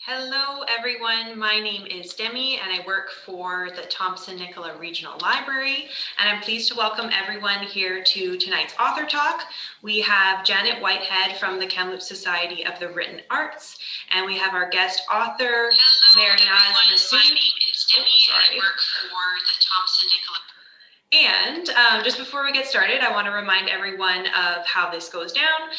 Hello everyone, my name is Demi and I work for the Thompson-Nicola Regional Library, and I'm pleased to welcome everyone here to tonight's author talk. We have Janet Whitehead from the Kamloops Society of the Written Arts, and we have our guest author, Mehrnaz Massoudi. My name is Demi and I work for the Thompson-Nicola. And just before we get started, I want to remind everyone of how this goes down.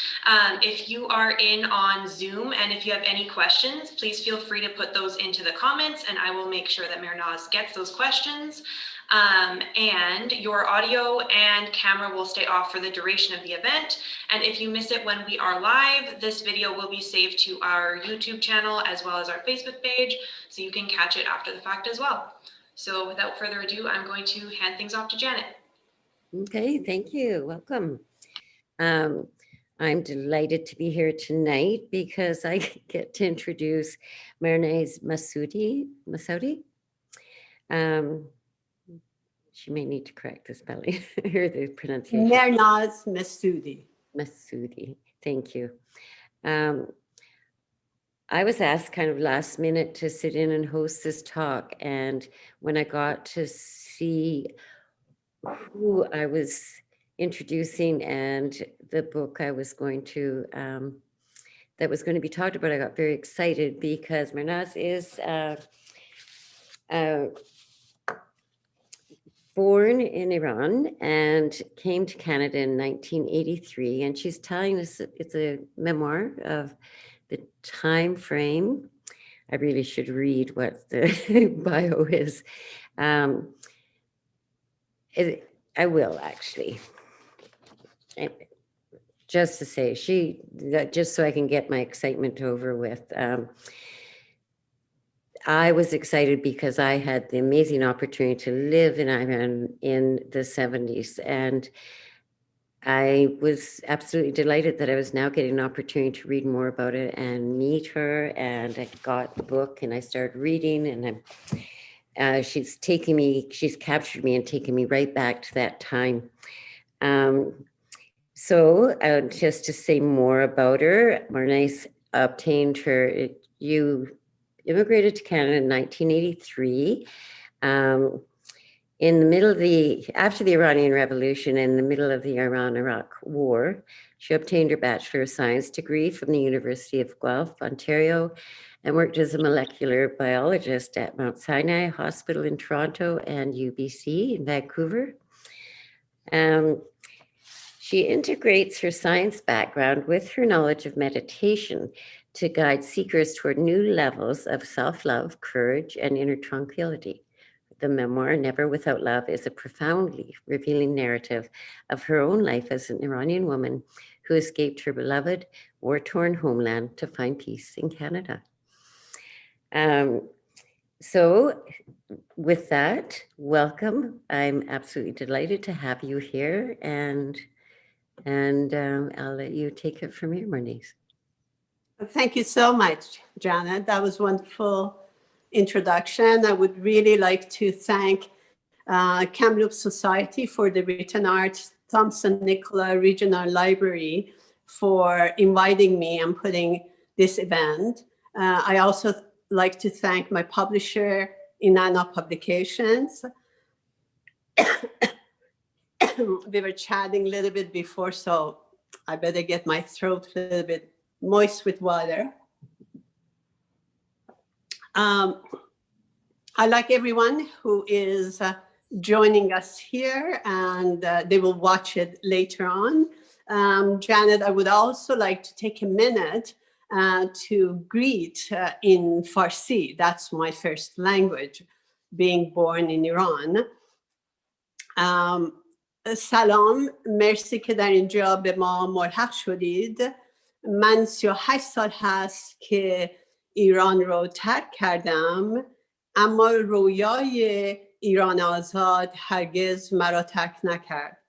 If you are in on Zoom and if you have any questions, please feel free to put those into the comments and I will make sure that Mehrnaz gets those questions. And your audio and camera will stay off for the duration of the event. And if you miss it when we are live, this video will be saved to our YouTube channel as well as our Facebook page, so you can catch it after the fact as well. So without further ado, I'm going to hand things off to Janet. Okay, thank you. Welcome. I'm delighted to be here tonight because I get to introduce Mehrnaz Massoudi. She may need to correct the spelling or the pronunciation. Mehrnaz Massoudi. Massoudi, thank you. I was asked kind of last minute to sit in and host this talk, and when I got to see who I was introducing and the book I was going to that was going to be talked about, I got very excited because Mehrnaz is born in Iran and came to Canada in 1983, and she's telling us it's a memoir of the time frame. I really should read what the bio is. I will actually. Just to say, just so I can get my excitement over with. I was excited because I had the amazing opportunity to live in Iran in the 70s, and I was absolutely delighted that I was now getting an opportunity to read more about it and meet her. And I got the book and I started reading, and she's captured me and taken me right back to that time. So just to say more about her, Mehrnaz obtained her, you immigrated to Canada in 1983. In the middle of after the Iranian Revolution, in the middle of the Iran-Iraq War, she obtained her Bachelor of Science degree from the University of Guelph, Ontario, and worked as a molecular biologist at Mount Sinai Hospital in Toronto and UBC in Vancouver. She integrates her science background with her knowledge of meditation to guide seekers toward new levels of self-love, courage, and inner tranquility. The memoir, Never Without Love, is a profoundly revealing narrative of her own life as an Iranian woman who escaped her beloved, war-torn homeland to find peace in Canada. So with that, welcome. I'm absolutely delighted to have you here, and I'll let you take it from here, Mehrnaz. Thank you so much, Janet. That was a wonderful introduction. I would really like to thank Kamloops Society for the Written Arts, Thompson-Nicola Regional Library for inviting me and putting this event. I also like to thank my publisher, Inanna Publications. We were chatting a little bit before, so I better get my throat a little bit moist with water. I like everyone who is joining us here, and they will watch it later on. Janet, I would also like to take a minute to greet in Farsi. That's my first language, being born in Iran. سلام، مرسی که در اینجا به ما ملحق شدید. من 38 سال هست که ایران رو ترک کردم، اما رویای ایران آزاد هرگز مرا ترک نکرد.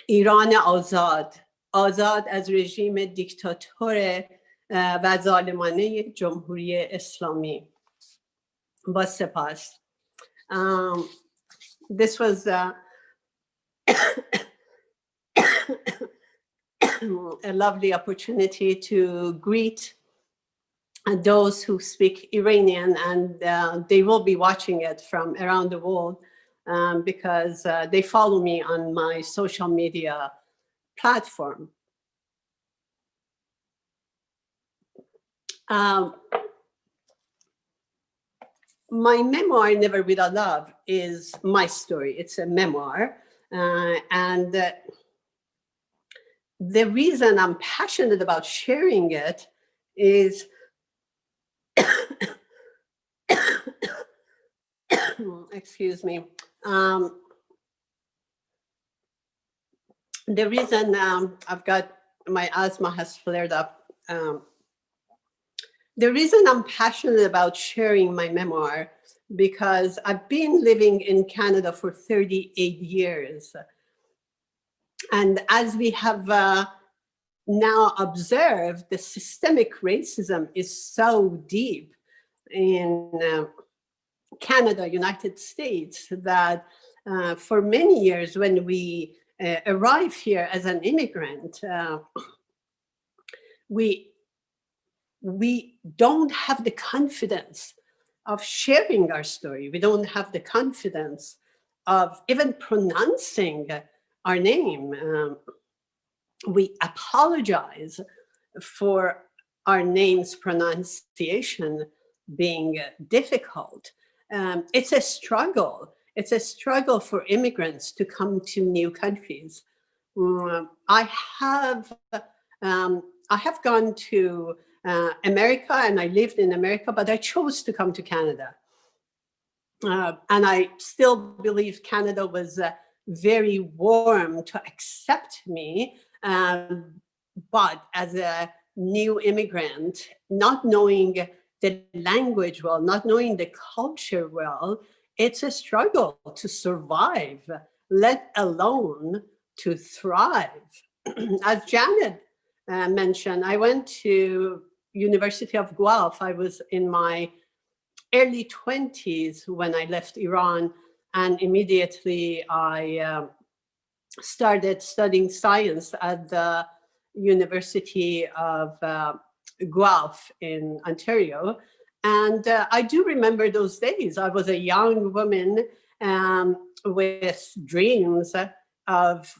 ایران آزاد، آزاد از رژیم دیکتاتور و ظالمانه جمهوری اسلامی. با سپاس. This was a lovely opportunity to greet and those who speak Iranian, and they will be watching it from around the world because they follow me on my social media platform. My memoir, Never Without Love, is my story. It's a memoir. And the reason I'm passionate about sharing it is excuse me. The reason I've got my asthma has flared up. The reason I'm passionate about sharing my memoir, because I've been living in Canada for 38 years. And as we have now observed, the systemic racism is so deep in Canada, United States, that for many years when we arrive here as an immigrant, we don't have the confidence of sharing our story. We don't have the confidence of even pronouncing our name. We apologize for our name's pronunciation being difficult. It's a struggle. It's a struggle for immigrants to come to new countries. I have gone to America, and I lived in America, but I chose to come to Canada. And I still believe Canada was very warm to accept me. But as a new immigrant, not knowing the language well, not knowing the culture well, it's a struggle to survive, let alone to thrive. As Janet mentioned, I went to University of Guelph. I was in my early 20s when I left Iran, and immediately I started studying science at the University of Guelph in Ontario. And I do remember those days. I was a young woman with dreams of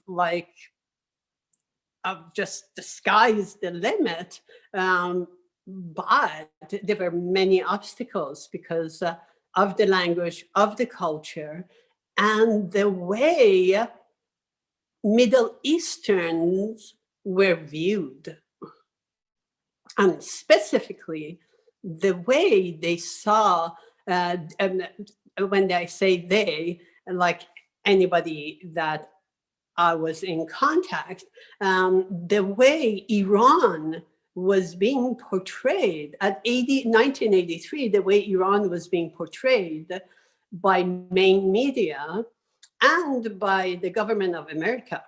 just the sky's the limit. But there were many obstacles because of the language, of the culture, and the way Middle Easterns were viewed. And specifically, the way they saw, when I say they, like anybody that I was in contact, the way Iran was being portrayed at 1983, the way Iran was being portrayed by main media and by the government of America.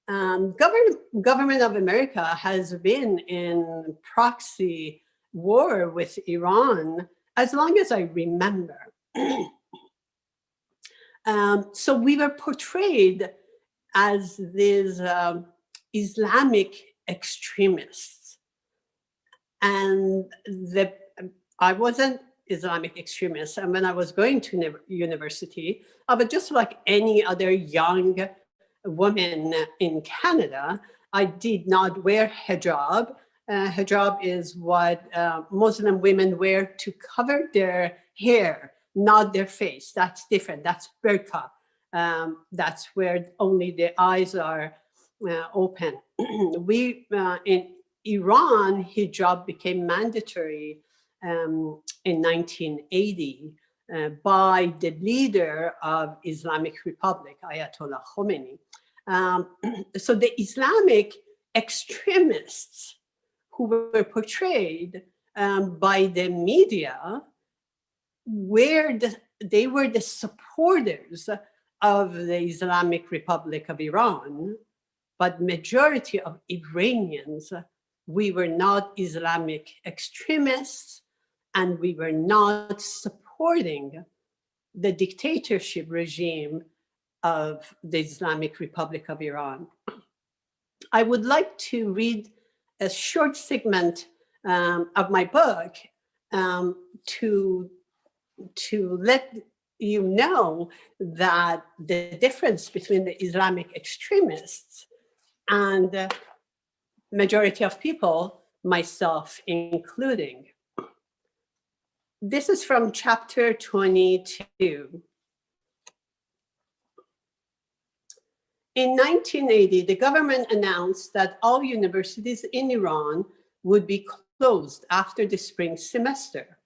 Government of America has been in proxy war with Iran as long as I remember. So we were portrayed as these Islamic extremists. And I wasn't Islamic extremist. And when I was going to university, I was just like any other young woman in Canada. I did not wear hijab. Hijab is what Muslim women wear to cover their hair, not their face. That's different. That's burqa. That's where only the eyes are open. In Iran, hijab became mandatory in 1980 by the leader of Islamic Republic, Ayatollah Khomeini. So the Islamic extremists who were portrayed by the media they were the supporters of the Islamic Republic of Iran, but majority of Iranians, we were not Islamic extremists, and we were not supporting the dictatorship regime of the Islamic Republic of Iran. I would like to read a short segment of my book to let you know that the difference between the Islamic extremists and the majority of people, myself including. This is from chapter 22. In 1980, the government announced that all universities in Iran would be closed after the spring semester.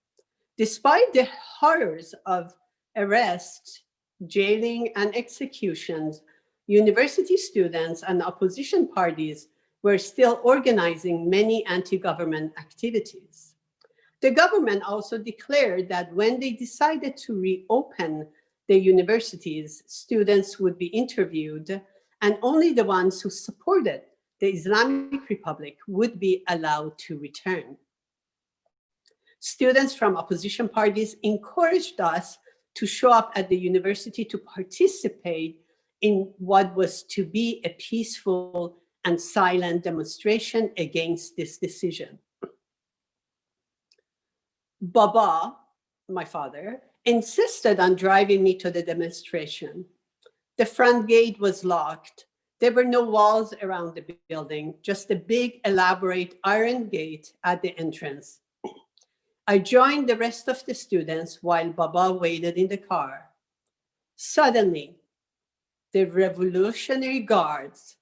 Despite the horrors of arrests, jailing, and executions, university students and opposition parties were still organizing many anti-government activities. The government also declared that when they decided to reopen the universities, students would be interviewed, and only the ones who supported the Islamic Republic would be allowed to return. Students from opposition parties encouraged us to show up at the university to participate in what was to be a peaceful and silent demonstration against this decision. Baba, my father, insisted on driving me to the demonstration. The front gate was locked. There were no walls around the building, just a big, elaborate iron gate at the entrance. I joined the rest of the students while Baba waited in the car. Suddenly, the Revolutionary Guards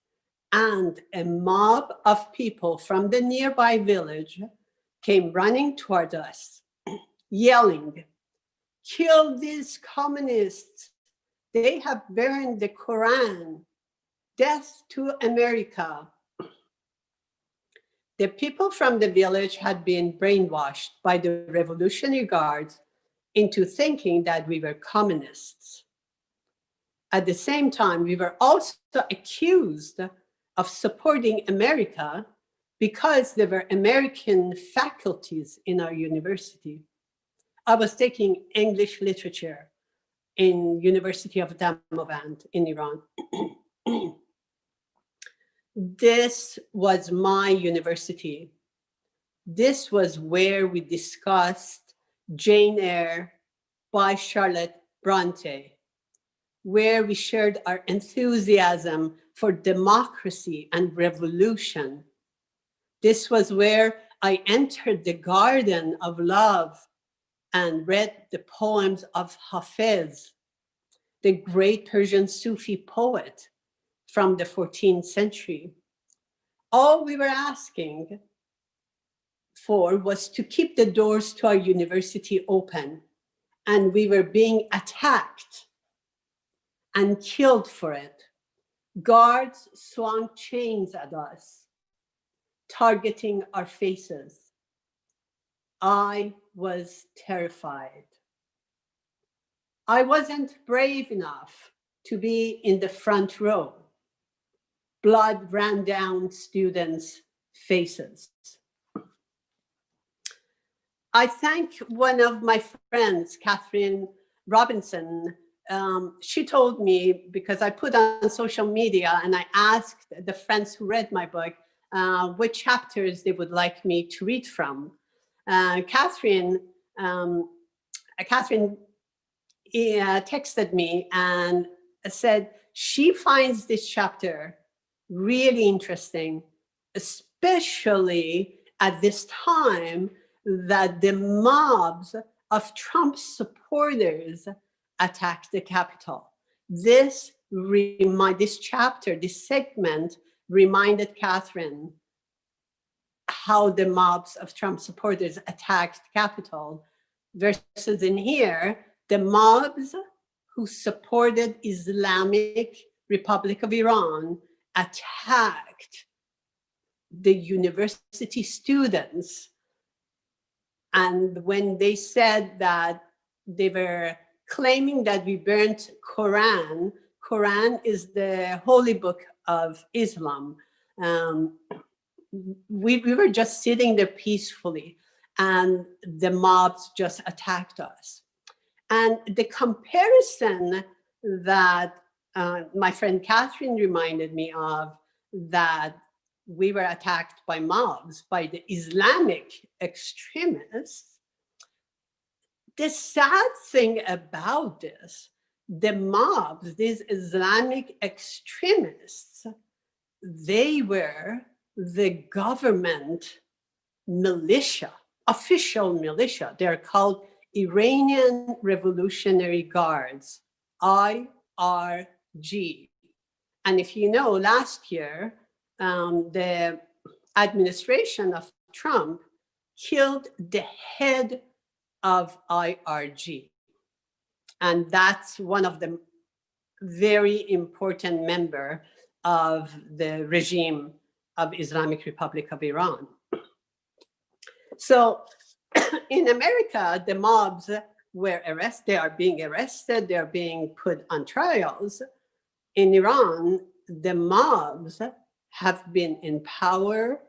and a mob of people from the nearby village came running toward us, yelling, "Kill these communists! They have burned the Quran! Death to America!" The people from the village had been brainwashed by the Revolutionary Guards into thinking that we were communists. At the same time, we were also accused of supporting America because there were American faculties in our university. I was taking English literature in University of Damavand in Iran. This was my university. This was where we discussed Jane Eyre by Charlotte Bronte, where we shared our enthusiasm for democracy and revolution. This was where I entered the garden of love and read the poems of Hafez, the great Persian Sufi poet from the 14th century. All we were asking for was to keep the doors to our university open, and we were being attacked and killed for it. Guards swung chains at us, targeting our faces. I was terrified. I wasn't brave enough to be in the front row. Blood ran down students' faces. I thank one of my friends, Catherine Robinson. She told me, because I put on social media and I asked the friends who read my book which chapters they would like me to read from. Catherine texted me and said she finds this chapter really interesting, especially at this time that the mobs of Trump supporters attacked the Capitol. This chapter, this segment reminded Catherine how the mobs of Trump supporters attacked the Capitol, versus in here, the mobs who supported Islamic Republic of Iran attacked the university students. And when they said that they were claiming that we burnt Quran is the holy book of Islam. We were just sitting there peacefully and the mobs just attacked us. And the comparison that my friend Catherine reminded me of, that we were attacked by mobs, by the Islamic extremists, The sad thing about this, the mobs, these Islamic extremists, they were the government militia, official militia. They're called Iranian Revolutionary Guards, IRG. And if you know, last year, the administration of Trump killed the head of IRG. And that's one of the very important member of the regime of Islamic Republic of Iran. So in America, the mobs were arrested, they are being arrested, they're being put on trials. In Iran, the mobs have been in power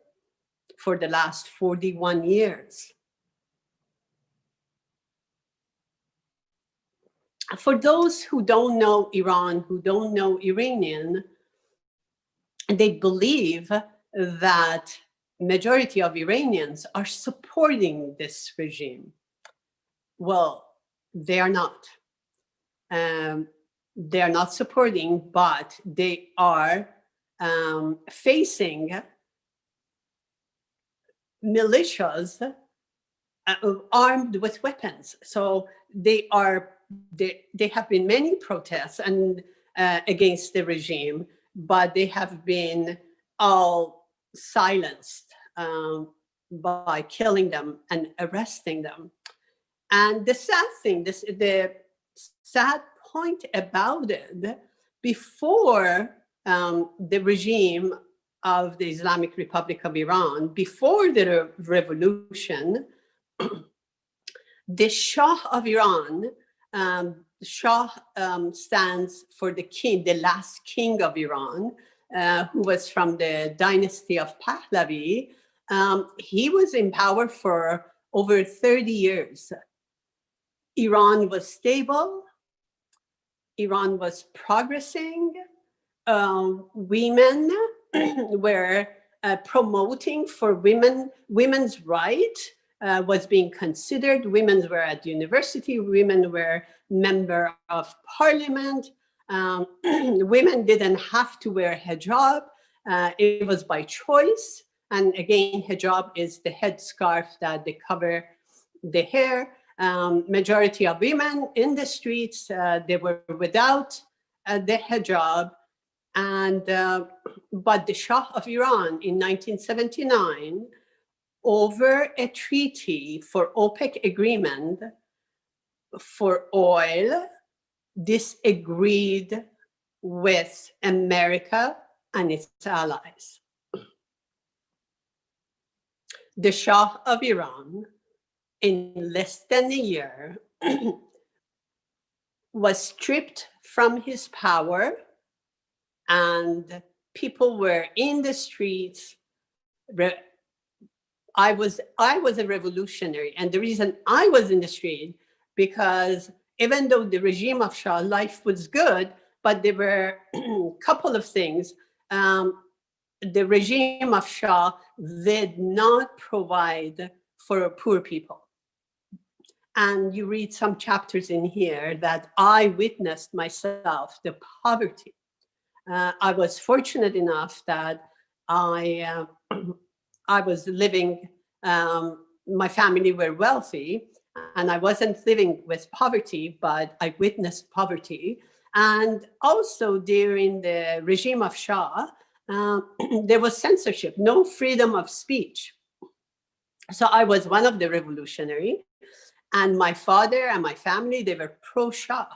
for the last 41 years. For those who don't know Iran, who don't know Iranian, they believe that majority of Iranians are supporting this regime. Well, they are not. They are not supporting, but they are facing militias armed with weapons. So they have been many protests and against the regime, but they have been all silenced by killing them and arresting them. And the sad thing, the sad point about it, before the regime of the Islamic Republic of Iran, before the revolution, the Shah of Iran, Shah stands for the king, the last king of Iran, who was from the dynasty of Pahlavi. He was in power for over 30 years. Iran was stable. Iran was progressing. Women were promoting for women's right was being considered. Women were at university. Women were member of parliament. Women didn't have to wear hijab. It was by choice. And again, hijab is the headscarf that they cover the hair. Majority of women in the streets, they were without the hijab. And but the Shah of Iran in 1979, over a treaty for OPEC agreement for oil, disagreed with America and its allies. The Shah of Iran, in less than a year, was stripped from his power, and people were in the streets. I was a revolutionary, and the reason I was in the street, because even though the regime of Shah, life was good, but there were a couple of things. The regime of Shah did not provide for poor people. And you read some chapters in here that I witnessed myself, the poverty. I was fortunate enough that I was living, my family were wealthy, and I wasn't living with poverty, but I witnessed poverty. And also during the regime of Shah, there was censorship, no freedom of speech. So I was one of the revolutionary, and my father and my family, they were pro-Shah.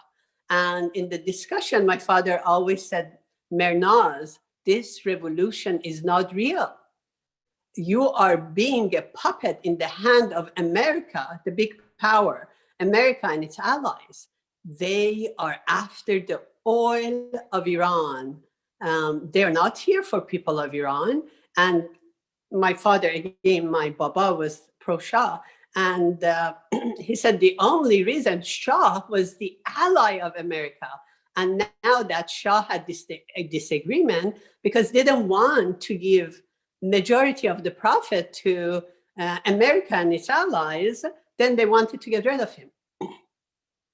And in the discussion, my father always said, Mehrnaz, this revolution is not real. You are being a puppet in the hand of America, the big power, America and its allies. They are after the oil of Iran. They're not here for people of Iran. And my father, again, my Baba was pro-Shah. And he said the only reason Shah was the ally of America. And now that Shah had a disagreement because they didn't want to give majority of the profit to America and its allies, then they wanted to get rid of him.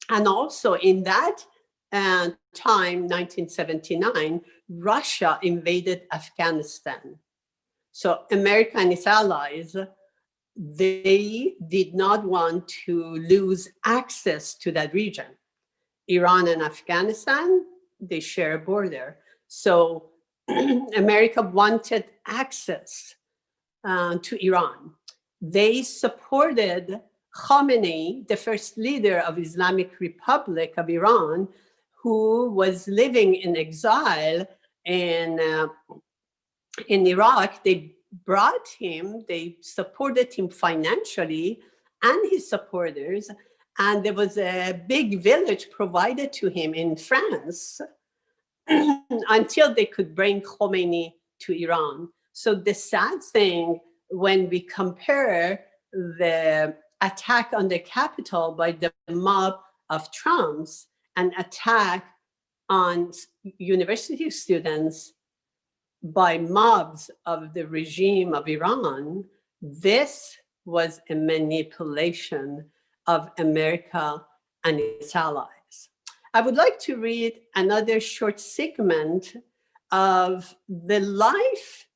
And also in that time, 1979, Russia invaded Afghanistan. So America and its allies, they did not want to lose access to that region. Iran and Afghanistan, they share a border. So America wanted access to Iran. They supported Khamenei, the first leader of Islamic Republic of Iran, who was living in exile in Iraq. They brought him, they supported him financially and his supporters. And there was a big village provided to him in France until they could bring Khomeini to Iran. So the sad thing, when we compare the attack on the Capitol by the mob of Trumps and attack on university students by mobs of the regime of Iran, this was a manipulation of America and its allies. I would like to read another short segment of the life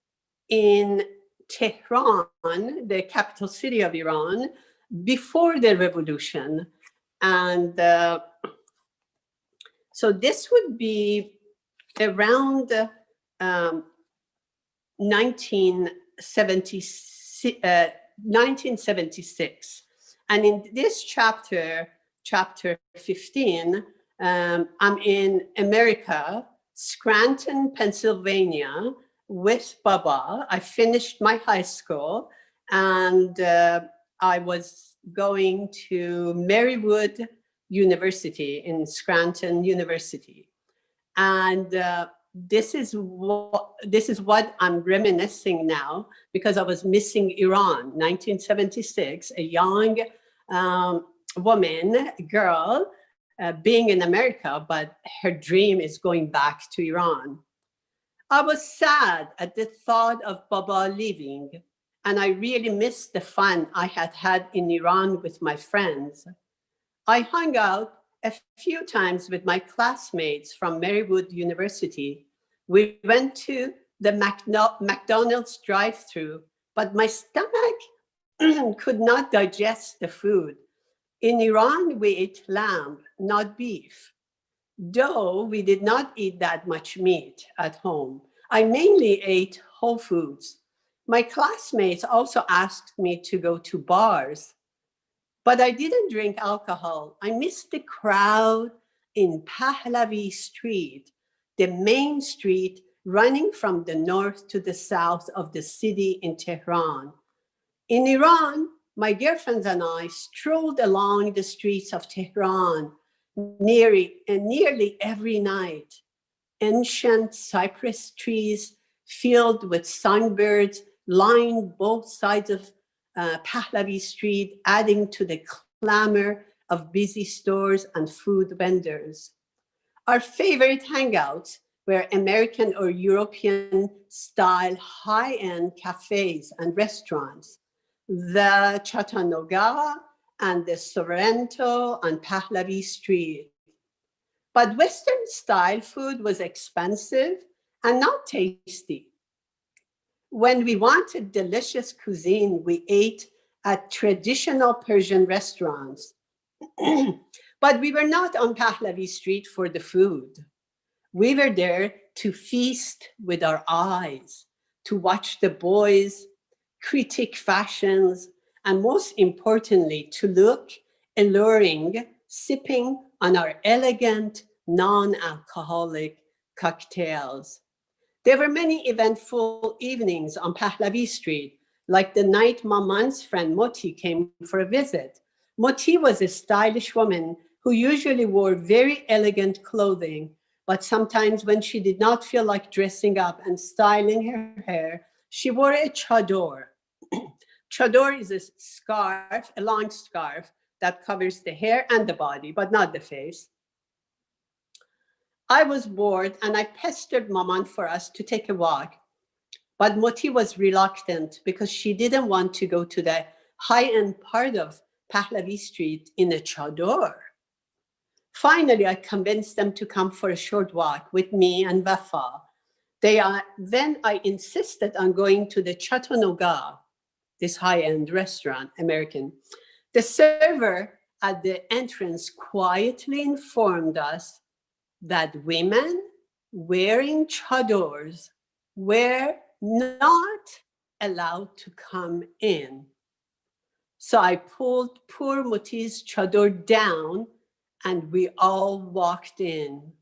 in Tehran, the capital city of Iran, before the revolution. And so this would be around 1976. And in this chapter 15, I'm in America, Scranton, Pennsylvania, with Baba. I finished my high school, and I was going to Marywood University in Scranton University. And this is what I'm reminiscing now, because I was missing Iran, 1976, a young woman, girl, being in America, but her dream is going back to Iran. I was sad at the thought of Baba leaving, and I really missed the fun I had had in Iran with my friends. I hung out a few times with my classmates from Marywood University. We went to the McDonald's drive-thru, but my stomach could not digest the food. In Iran, we ate lamb, not beef. Though we did not eat that much meat at home, I mainly ate whole foods. My classmates also asked me to go to bars, but I didn't drink alcohol. I missed the crowd in Pahlavi Street, the main street running from the north to the south of the city in Tehran. In Iran, my girlfriends and I strolled along the streets of Tehran nearly every night. Ancient cypress trees filled with songbirds lined both sides of Pahlavi Street, adding to the clamor of busy stores and food vendors. Our favorite hangouts were American or European style high-end cafes and restaurants, the Chattanooga and the Sorrento on Pahlavi Street. But Western style food was expensive and not tasty. When we wanted delicious cuisine, we ate at traditional Persian restaurants. But we were not on Pahlavi Street for the food. We were there to feast with our eyes, to watch the boys, critique fashions, and most importantly, to look alluring, sipping on our elegant, non-alcoholic cocktails. There were many eventful evenings on Pahlavi Street, like the night Maman's friend Moti came for a visit. Moti was a stylish woman who usually wore very elegant clothing, but sometimes when she did not feel like dressing up and styling her hair, she wore a chador. Chador is a scarf, a long scarf that covers the hair and the body, but not the face. I was bored and I pestered Maman for us to take a walk, but Moti was reluctant because she didn't want to go to the high-end part of Pahlavi Street in a chador. Finally, I convinced them to come for a short walk with me and Wafa. Then I insisted on going to the Chattanooga, this high-end restaurant, American. The server at the entrance quietly informed us that women wearing chadors were not allowed to come in. So I pulled poor Muti's chador down and we all walked in.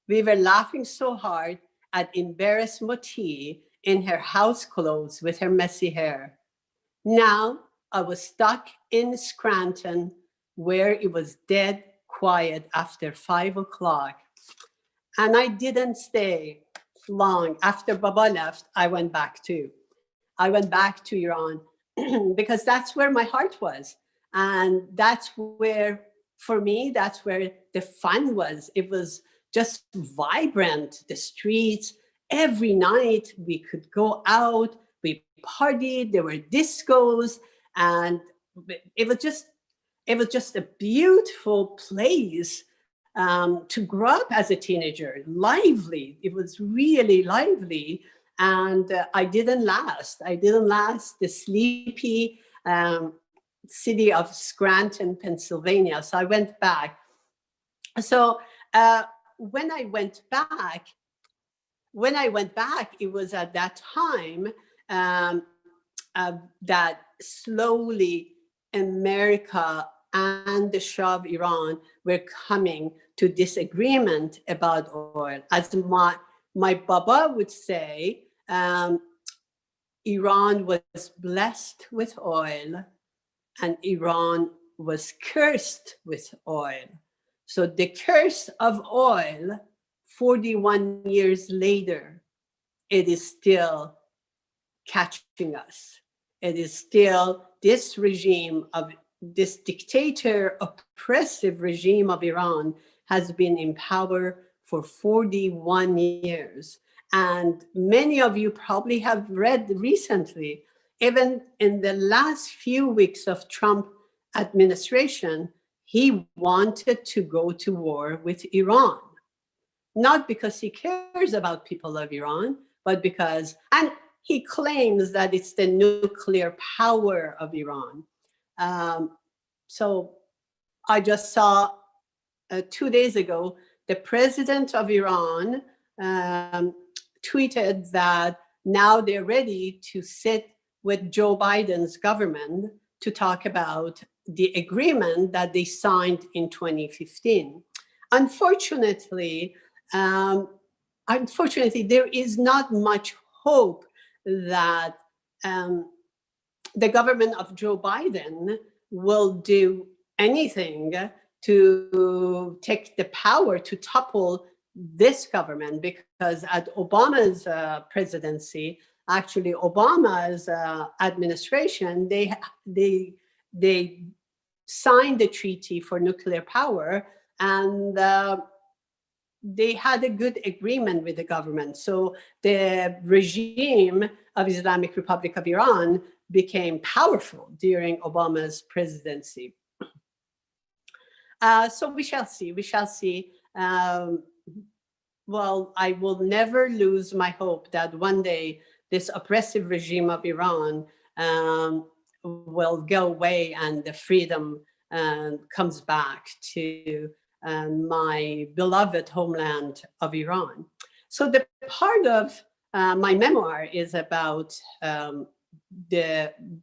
We were laughing so hard at embarrassed Muti in her house clothes with her messy hair. Now I was stuck in Scranton where it was dead quiet after 5 o'clock. And I didn't stay long. After Baba left, I went back too. I went back to Iran because that's where my heart was. And that's where, for me, that's where the fun was. It was just vibrant, the streets. Every night we could go out, we partied, there were discos, and it was just a beautiful place to grow up as a teenager. Lively, it was really lively. And I didn't last. The sleepy city of Scranton, Pennsylvania. So I went back. So when I went back, it was at that time that slowly America and the Shah of Iran were coming to disagreement about oil. As my Baba would say, Iran was blessed with oil and Iran was cursed with oil. So the curse of oil, 41 years later, it is still catching us. It is still this regime of this dictator, oppressive regime of Iran has been in power for 41 years. And many of you probably have read recently, even in the last few weeks of Trump administration, he wanted to go to war with Iran. Not because he cares about people of Iran, but because, and he claims that it's the nuclear power of Iran. So I just saw 2 days ago, the president of Iran tweeted that now they're ready to sit with Joe Biden's government to talk about the agreement that they signed in 2015. Unfortunately, there is not much hope that the government of Joe Biden will do anything to take the power to topple this government, because at Obama's presidency, actually Obama's administration, they signed the treaty for nuclear power, and they had a good agreement with the government. So the regime of Islamic Republic of Iran became powerful during Obama's presidency. So we shall see. Well, I will never lose my hope that one day this oppressive regime of Iran will go away and the freedom comes back to my beloved homeland of Iran. So the part of my memoir is about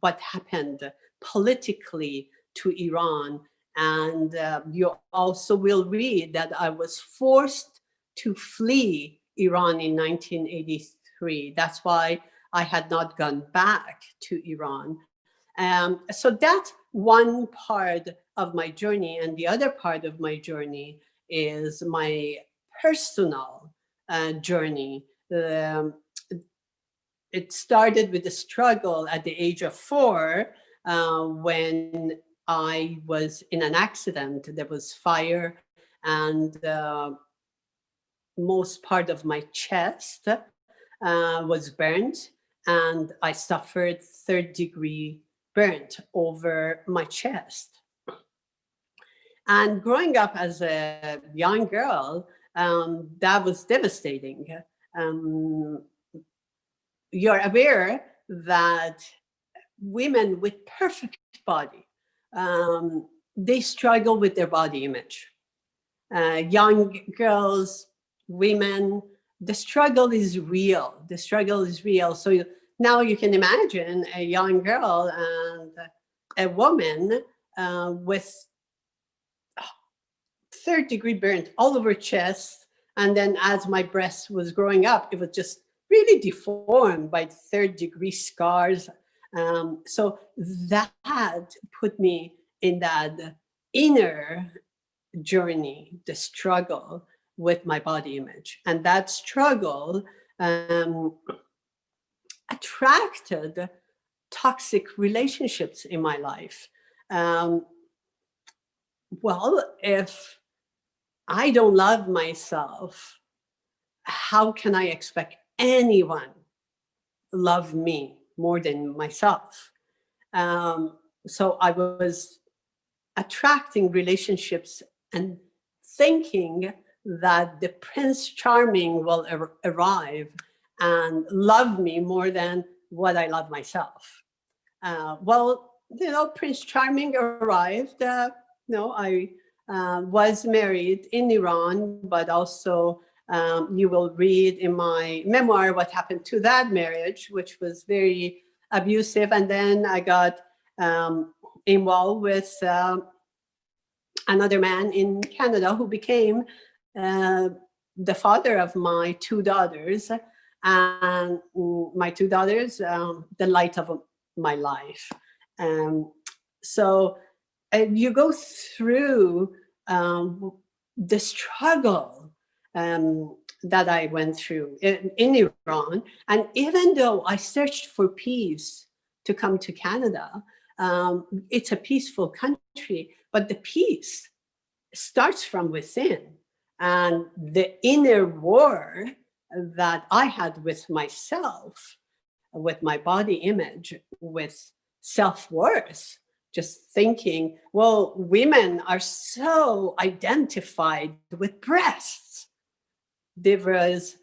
what happened politically to Iran. And you also will read that I was forced to flee Iran in 1983. That's why I had not gone back to Iran. So that's one part of my journey. And the other part of my journey is my personal journey. It started with a struggle at the age of 4 when I was in an accident. There was fire and most part of my chest was burnt, and I suffered 3rd-degree burnt over my chest. And growing up as a young girl, that was devastating. You're aware that women with perfect body, they struggle with their body image. Young girls, women, the struggle is real. The struggle is real. So now you can imagine a young girl and a woman with third-degree burn all over chest. And then as my breast was growing up, it was just really deformed by third-degree scars. So that put me in that inner journey, the struggle with my body image. And that struggle attracted toxic relationships in my life. Well, if I don't love myself, how can I expect anyone love me more than myself? So I was attracting relationships and thinking that the Prince Charming will arrive and love me more than what I love myself. Well, Prince Charming arrived. I was married in Iran, but also you will read in my memoir what happened to that marriage, which was very abusive. And then I got involved with another man in Canada who became the father of my two daughters. And my two daughters, the light of my life. So you go through the struggle that I went through in Iran. And even though I searched for peace to come to Canada, it's a peaceful country, but the peace starts from within. And the inner war that I had with myself, with my body image, with self-worth, just thinking, well, women are so identified with breasts. There was,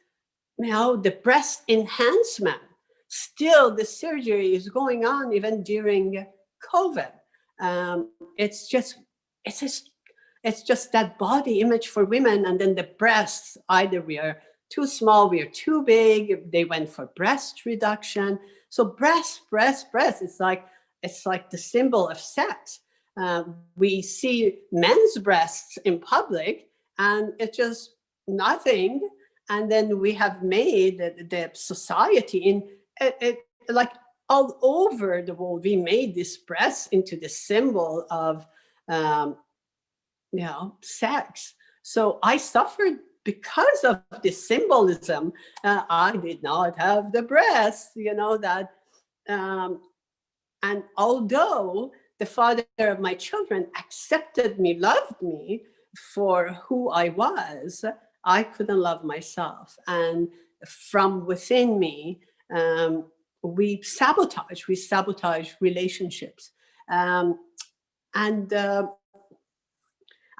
the breast enhancement. Still, the surgery is going on even during COVID. It's just that body image for women, and then the breasts, either we are too small, we are too big. They went for breast reduction. So breast, it's like the symbol of sex. We see men's breasts in public, and it's just nothing. And then we have made the society in like all over the world. We made this breast into the symbol of sex. So I suffered because of the symbolism. I did not have the breast, that. And although the father of my children accepted me, loved me for who I was, I couldn't love myself. And from within me, we sabotage relationships.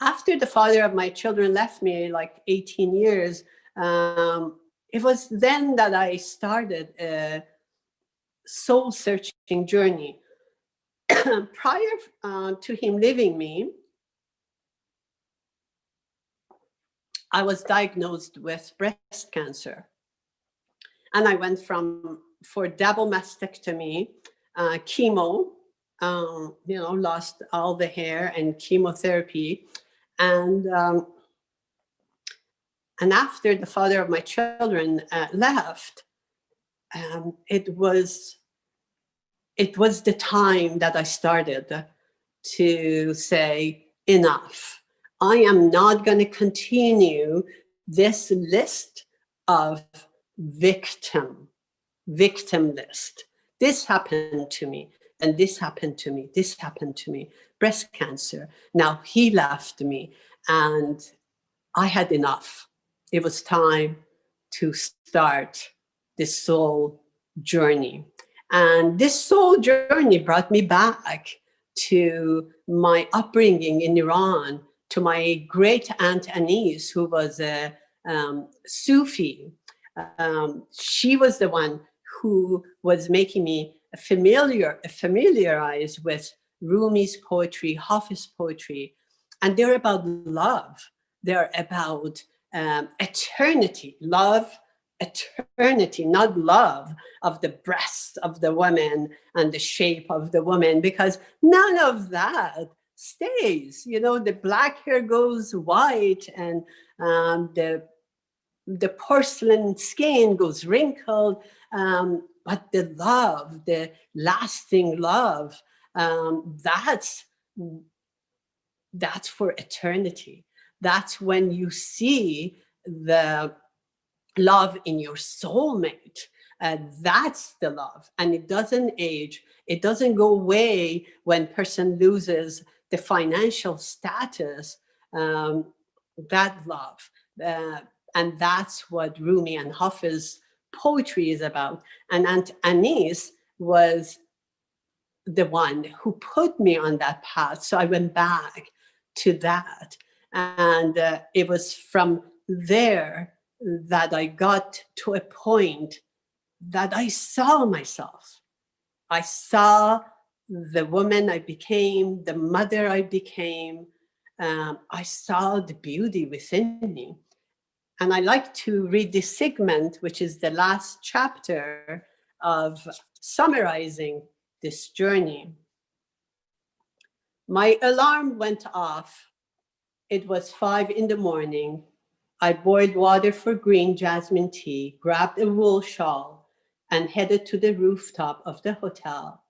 After the father of my children left me, like 18 years, it was then that I started a soul-searching journey. Prior to him leaving me, I was diagnosed with breast cancer. And I went for double mastectomy, chemo, lost all the hair, and chemotherapy. And after the father of my children left, it was the time that I started to say, enough. I am not going to continue this list of victim list. This happened to me, and this happened to me, this happened to me, breast cancer. Now he left me, and I had enough. It was time to start this soul journey. And this soul journey brought me back to my upbringing in Iran, to my great aunt Anise, who was a Sufi. She was the one who was making me familiarized with Rumi's poetry, Hafiz's poetry, and they're about love. They're about eternity, love, eternity, not love of the breast of the woman and the shape of the woman, because none of that stays. You know, the black hair goes white, and the porcelain skin goes wrinkled, but the love, the lasting love, that's for eternity. That's when you see the love in your soulmate. That's the love, and it doesn't age. It doesn't go away when person loses the financial status. That love, and that's what Rumi and Hafiz's poetry is about. And Aunt Anise was the one who put me on that path, so I went back to that, and it was from there that I got to a point that I saw myself. I saw the woman I became, the mother I became. I saw the beauty within me. And I like to read this segment, which is the last chapter of summarizing this journey. My alarm went off. It was 5 in the morning. I boiled water for green jasmine tea, grabbed a wool shawl, and headed to the rooftop of the hotel.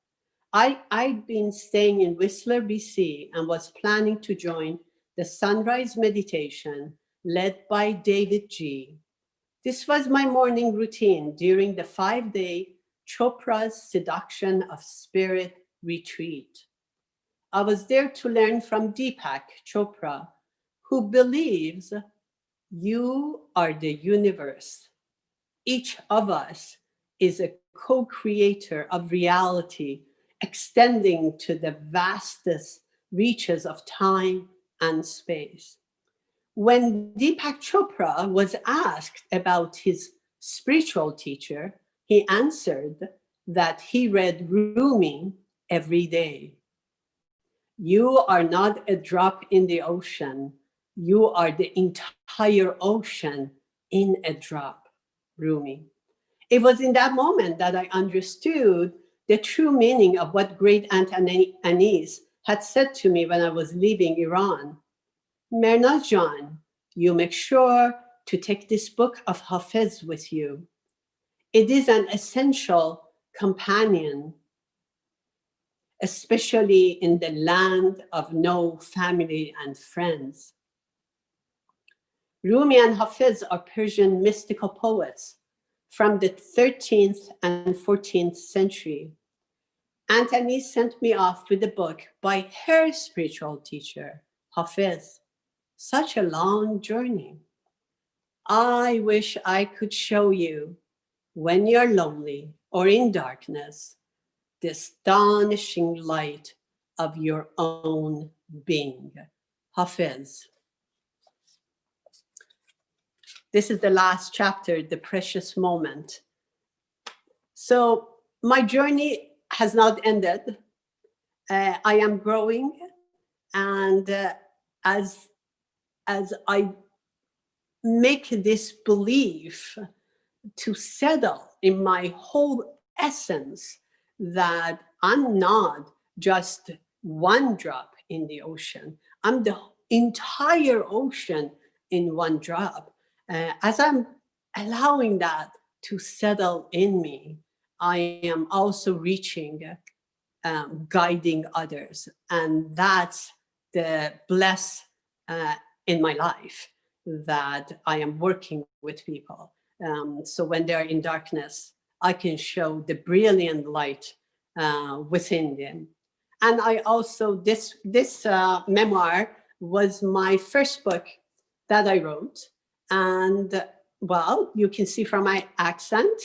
I'd been staying in Whistler, BC, and was planning to join the sunrise meditation led by David G. This was my morning routine during the 5-day Chopra's Seduction of Spirit retreat. I was there to learn from Deepak Chopra, who believes you are the universe. Each of us is a co-creator of reality, extending to the vastest reaches of time and space. When Deepak Chopra was asked about his spiritual teacher, he answered that he read Rumi every day. You are not a drop in the ocean. You are the entire ocean in a drop, Rumi. It was in that moment that I understood the true meaning of what great Aunt Anise had said to me when I was leaving Iran. Mehrnaz Jan, you make sure to take this book of Hafiz with you. It is an essential companion, especially in the land of no family and friends. Rumi and Hafiz are Persian mystical poets from the 13th and 14th century. Aunt Anise sent me off with a book by her spiritual teacher, Hafiz. Such a long journey. I wish I could show you, when you're lonely or in darkness, the astonishing light of your own being. Hafiz. This is the last chapter, the precious moment. So my journey has not ended. I am growing, and as I make this belief to settle in my whole essence that I'm not just one drop in the ocean, I'm the entire ocean in one drop. As I'm allowing that to settle in me, I am also reaching, guiding others. And that's the bless in my life, that I am working with people. So when they're in darkness, I can show the brilliant light within them. And I also, this memoir was my first book that I wrote. And well, you can see from my accent,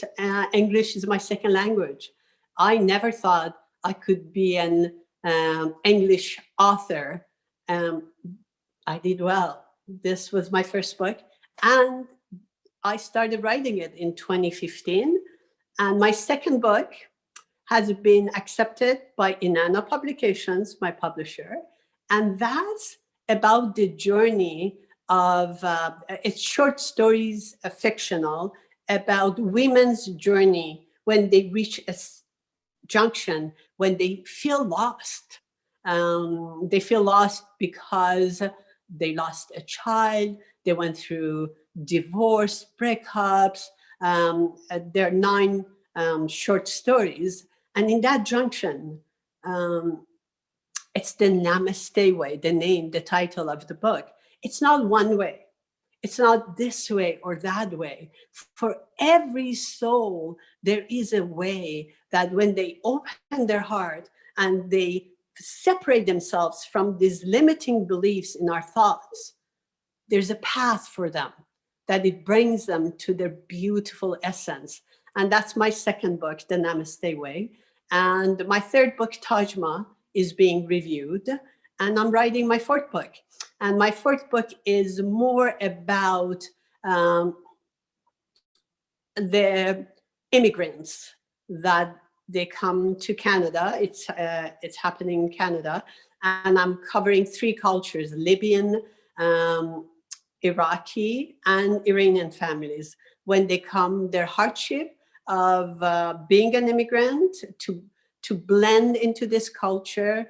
English is my second language. I never thought I could be an English author. I did well. This was my first book, and I started writing it in 2015. And my second book has been accepted by Inanna Publications, my publisher. And that's about the journey of, it's short stories, fictional, about women's journey when they reach a junction, when they feel lost. They feel lost because they lost a child, they went through divorce, breakups. There are 9 short stories. And in that junction, it's the Namaste way, the name, the title of the book. It's not one way. It's not this way or that way. For every soul, there is a way that when they open their heart and they separate themselves from these limiting beliefs in our thoughts, there's a path for them, that it brings them to their beautiful essence. And that's my second book, The Namaste Way. And my third book, Tajma, is being reviewed. And I'm writing my fourth book. And my fourth book is more about the immigrants that they come to Canada. It's happening in Canada. And I'm covering 3 cultures, Libyan, Iraqi, and Iranian families. When they come, their hardship of being an immigrant, to blend into this culture,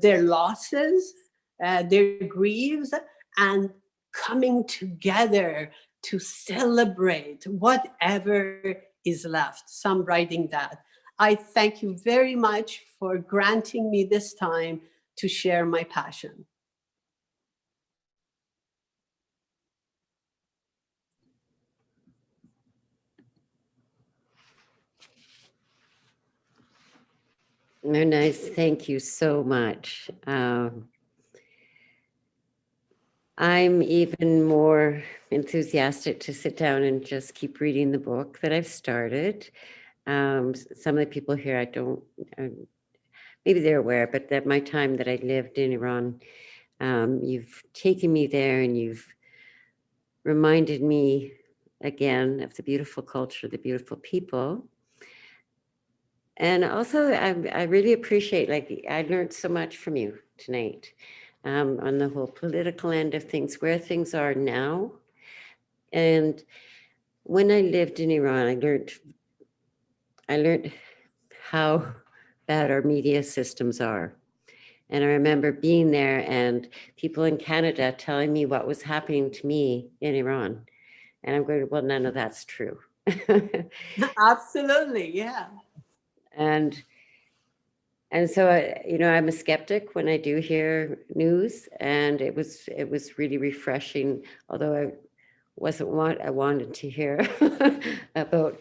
their losses, their griefs, and coming together to celebrate whatever is left. So I'm writing that. I thank you very much for granting me this time to share my passion. Mehrnaz, thank you so much. I'm even more enthusiastic to sit down and just keep reading the book that I've started. Some of the people here, I don't, maybe they're aware, but that my time that I lived in Iran, you've taken me there and you've reminded me again of the beautiful culture, the beautiful people. And also, I really appreciate, like, I learned so much from you tonight on the whole political end of things, where things are now. And when I lived in Iran, I learned how bad our media systems are. And I remember being there and people in Canada telling me what was happening to me in Iran. And I'm going, well, none of that's true. Absolutely, yeah. And so, I'm a skeptic when I do hear news, and it was really refreshing, although I wasn't what I wanted to hear about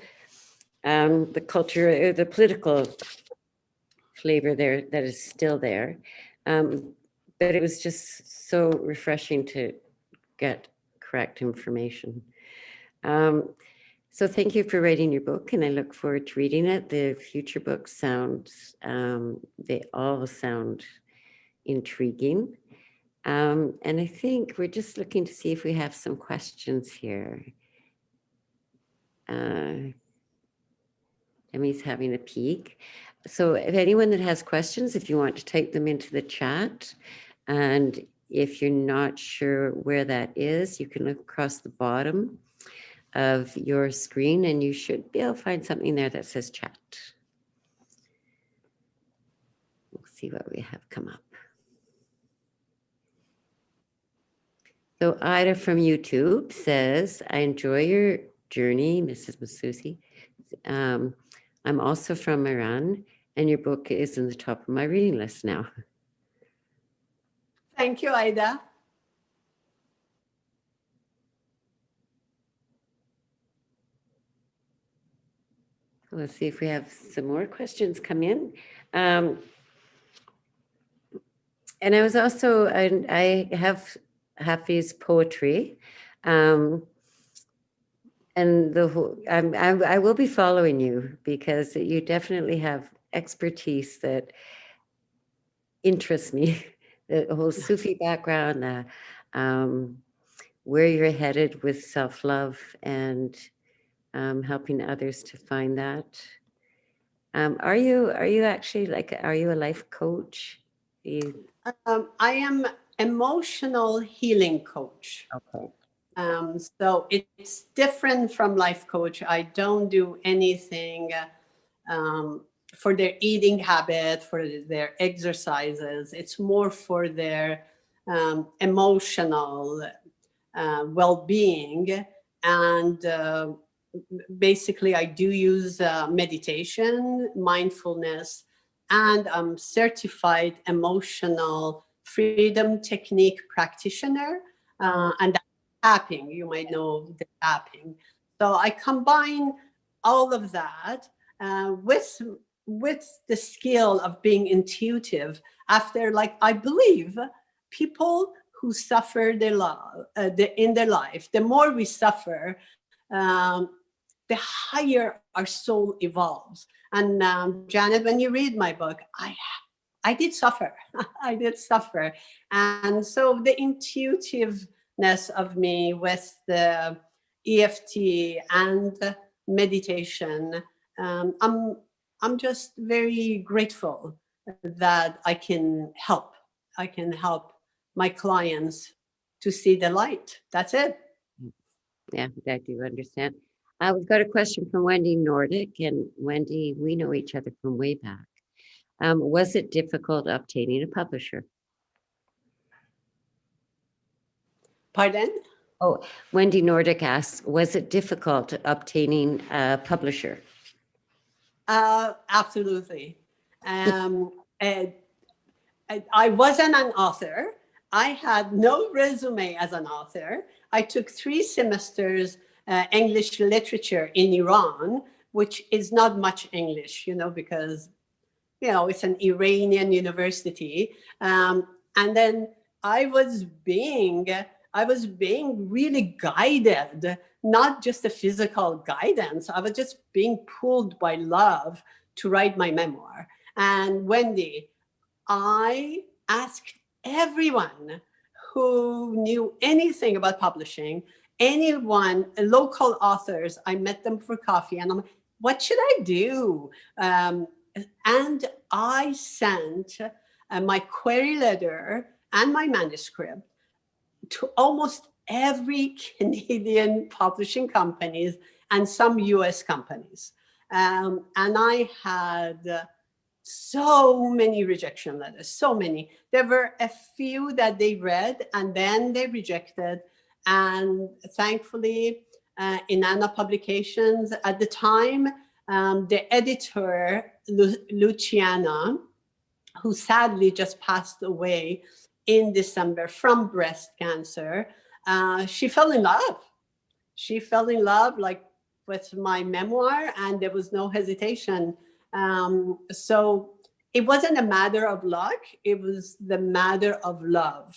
the culture, the political flavor there that is still there. But it was just so refreshing to get correct information. So thank you for writing your book, and I look forward to reading it. The future books they all sound intriguing. And I think we're just looking to see if we have some questions here. Emmy's having a peek. So if anyone that has questions, if you want to type them into the chat, and if you're not sure where that is, you can look across the bottom of your screen and you should be able to find something there that says chat. We'll see what we have come up. So Ida from YouTube says, I enjoy your journey, Mrs. Massoudi. I'm also from Iran, and your book is in the top of my reading list now. Thank you, Ida. Let's see if we have some more questions come in. And I was also, I have Hafi's poetry. And I will be following you because you definitely have expertise that interests me. The whole Sufi background, where you're headed with self-love and helping others to find that. Are you actually are you a life coach? You, I am emotional healing coach. okay. So it's different from life coach. I don't do anything for their eating habit, for their exercises. It's more for their emotional well-being. And basically, I do use meditation, mindfulness, and I'm certified emotional freedom technique practitioner. And that's tapping, you might know the tapping. So I combine all of that with the skill of being intuitive. After, like, I believe people who suffer in their life, the more we suffer, the higher our soul evolves. And Janet, when you read my book, I did suffer. I did suffer. And so the intuitiveness of me with the EFT and meditation, I'm just very grateful that I can help. I can help my clients to see the light. That's it. Yeah, I do understand. We've got a question from Wendy Nordic, and Wendy, we know each other from way back. Was it difficult obtaining a publisher? Pardon? Oh, Wendy Nordic asks, was it difficult obtaining a publisher? Absolutely. And I wasn't an author. I had no resume as an author. I took 3 semesters English literature in Iran, which is not much English, because, it's an Iranian university. And then I was being really guided, not just a physical guidance. I was just being pulled by love to write my memoir. And Wendy, I asked everyone who knew anything about publishing, local authors, I met them for coffee, and I'm like, what should I do? And I sent my query letter and my manuscript to almost every Canadian publishing companies and some US companies. And I had so many rejection letters, so many. There were a few that they read and then they rejected. And thankfully, Inanna Publications at the time, the editor, Luciana, who sadly just passed away in December from breast cancer, she fell in love. She fell in love, like, with my memoir, and there was no hesitation. So it wasn't a matter of luck, it was the matter of love.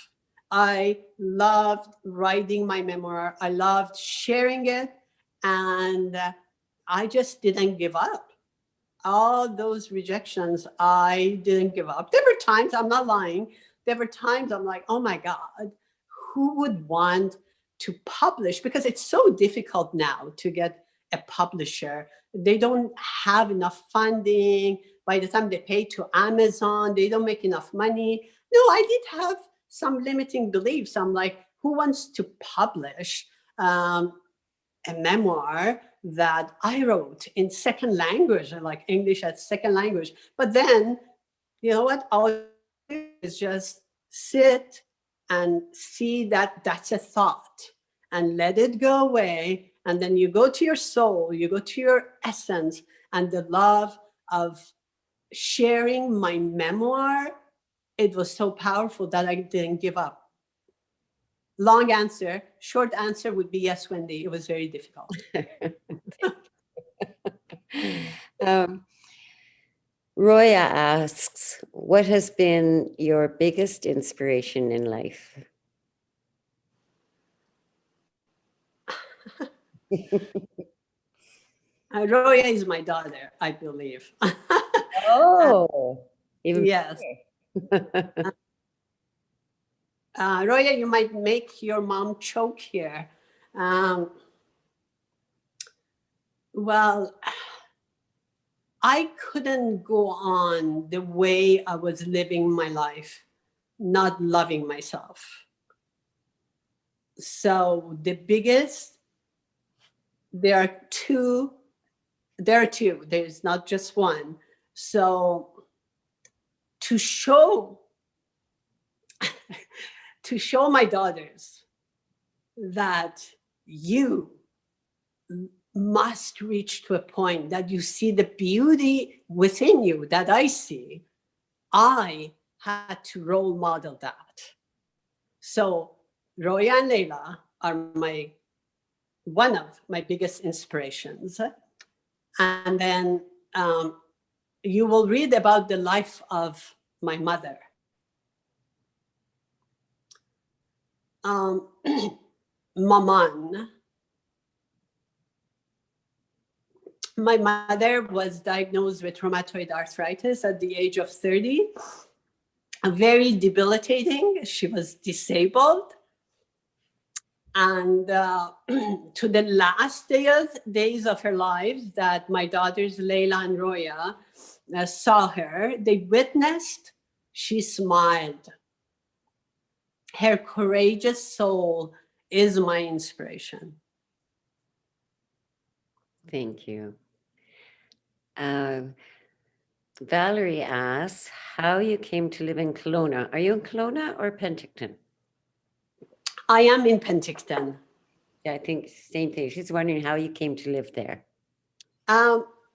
I loved writing my memoir. I loved sharing it, and I just didn't give up. All those rejections, I didn't give up. There were times, I'm not lying, there were times I'm like, oh my God, who would want to publish? Because it's so difficult now to get a publisher. They don't have enough funding. By the time they pay to Amazon, they don't make enough money. No, I did have some limiting beliefs. I'm like, who wants to publish a memoir that I wrote in second language, like English as second language? But then, you know what? All you do is just sit and see that that's a thought and let it go away. And then you go to your soul, you go to your essence, and the love of sharing my memoir, it was so powerful that I didn't give up. Long answer. Short answer would be yes, Wendy. It was very difficult. Roya asks, what has been your biggest inspiration in life? Roya is my daughter, I believe. Oh, even yes. Roya, you might make your mom choke here. Well, I couldn't go on the way I was living my life, not loving myself. So the biggest, there are two, there's not just one. So to show my daughters that you must reach to a point that you see the beauty within you that I see, I had to role model that. So Roya and Leila are one of my biggest inspirations. And then you will read about the life of my mother. Maman. My mother was diagnosed with rheumatoid arthritis at the age of 30. Very debilitating. She was disabled. And to the last days of her lives that my daughters, Leila and Roya, saw her, they witnessed, she smiled. Her courageous soul is my inspiration. Thank you. Valerie asks how you came to live in Kelowna. Are you in Kelowna or Penticton? I am in Penticton. Yeah, I think same thing. She's wondering how you came to live there.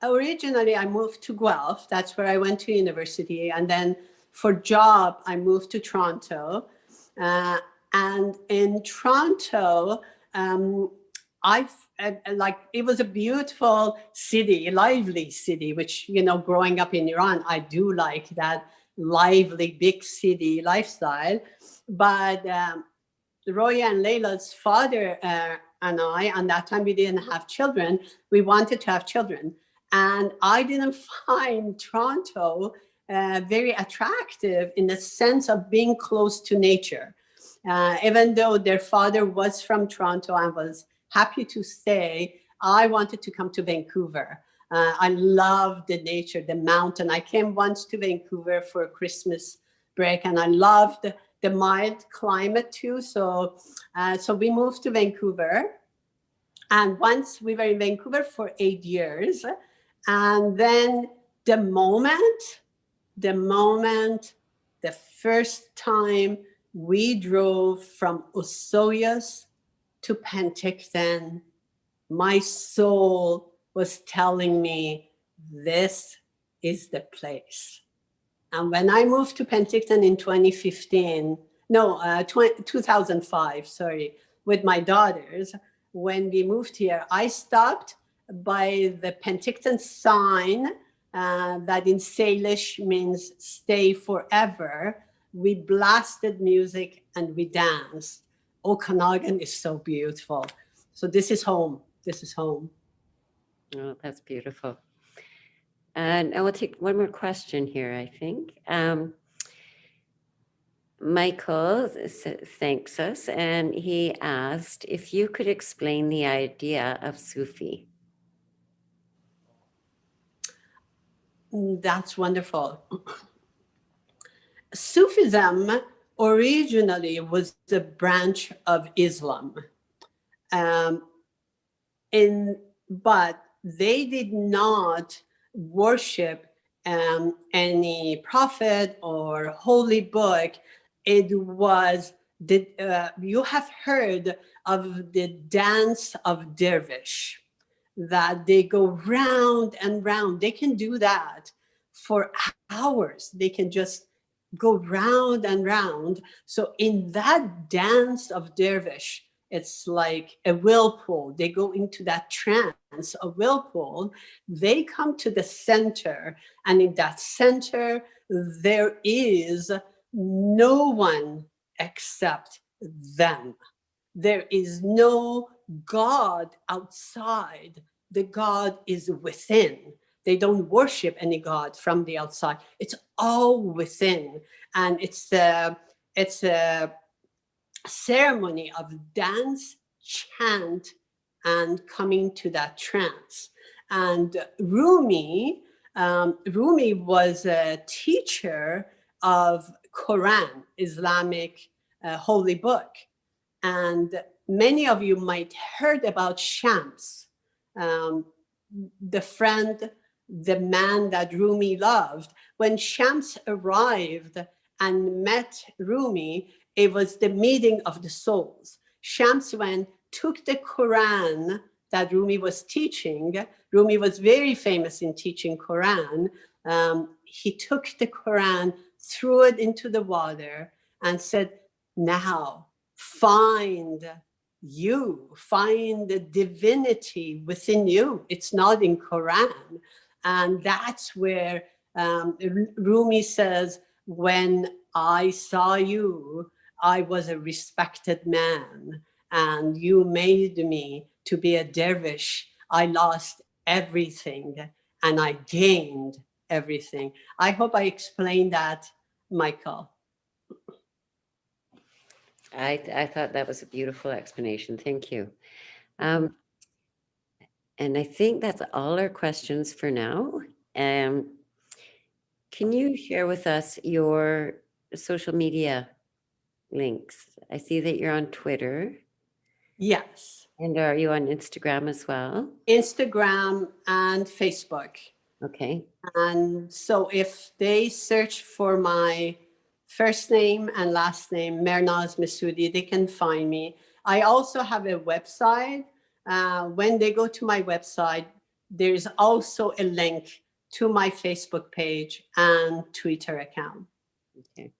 Originally, I moved to Guelph. That's where I went to university. And then for job, I moved to Toronto. And in Toronto, it was a beautiful city, lively city, which, growing up in Iran, I do like that lively, big city lifestyle. But Roya and Leila's father and I, and that time we didn't have children, we wanted to have children. And I didn't find Toronto very attractive in the sense of being close to nature. Even though their father was from Toronto and was happy to stay, I wanted to come to Vancouver. I loved the nature, the mountain. I came once to Vancouver for a Christmas break, and I loved the mild climate too. So we moved to Vancouver. And once we were in Vancouver for 8 years. And then the first time we drove from Osoyoos to Penticton, my soul was telling me, this is the place. And when I moved to Penticton in 2005, with my daughters, when we moved here, I stopped by the Penticton sign that in Salish means stay forever. We blasted music and we danced. Okanagan is so beautiful. So this is home. This is home. Oh, that's beautiful. And I will take one more question here, I think. Michael thanks us, and he asked if you could explain the idea of Sufi. That's wonderful. Sufism originally was a branch of Islam, but they did not worship any prophet or holy book. It was you have heard of the dance of dervish, that they go round and round. They can do that for hours. They can just go round and round. So in that dance of dervish, it's like a whirlpool. They go into that trance, a whirlpool. They come to the center, and in that center, there is no one except them. There is no God outside. The God is within. They don't worship any God from the outside. It's all within. And it's a ceremony of dance, chant, and coming to that trance. And Rumi was a teacher of Quran, Islamic holy book. And many of you might heard about Shams, the friend, the man that Rumi loved. When Shams arrived and met Rumi, it was the meeting of the souls. Shams went, took the Quran that Rumi was teaching. Rumi was very famous in teaching Quran. He took the Quran, threw it into the water, and said, now find you, find the divinity within you. It's not in Quran. And that's where Rumi says, when I saw you, I was a respected man, and you made me to be a dervish. I lost everything and I gained everything. I hope I explained that, Michael. I thought that was a beautiful explanation. Thank you. And I think that's all our questions for now. Can you share with us your social media links? I see that you're on Twitter. Yes. And are you on Instagram as well? Instagram and Facebook. Okay. And so if they search for my first name and last name, Mehrnaz Massoudi, they can find me. I also have a website. When they go to my website, there's also a link to my Facebook page and Twitter account. Okay.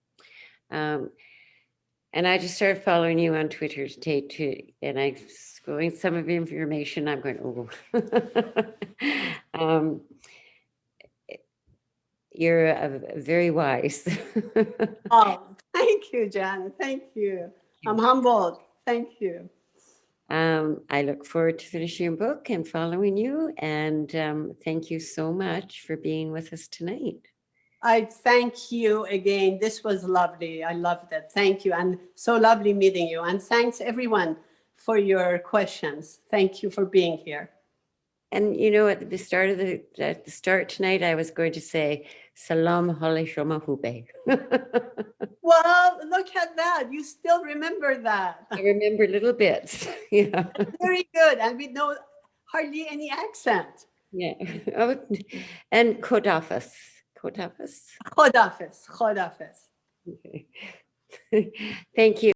And I just started following you on Twitter today too, and I'm scrolling some of your information. I'm going, oh. You're very wise. Oh, thank you, Janet. Thank you. I'm humbled. Thank you. I look forward to finishing your book and following you. And thank you so much for being with us tonight. I thank you again. This was lovely. I loved it. Thank you. And so lovely meeting you. And thanks everyone for your questions. Thank you for being here. And you know, at the start tonight, I was going to say Salam Alaikum Hube. Well, look at that. You still remember that. I remember little bits. Yeah. Very good. And we know hardly any accent. Yeah. Oh, and Kodafis. Kodafis. Khodafis. Khodafis. Okay. Thank you.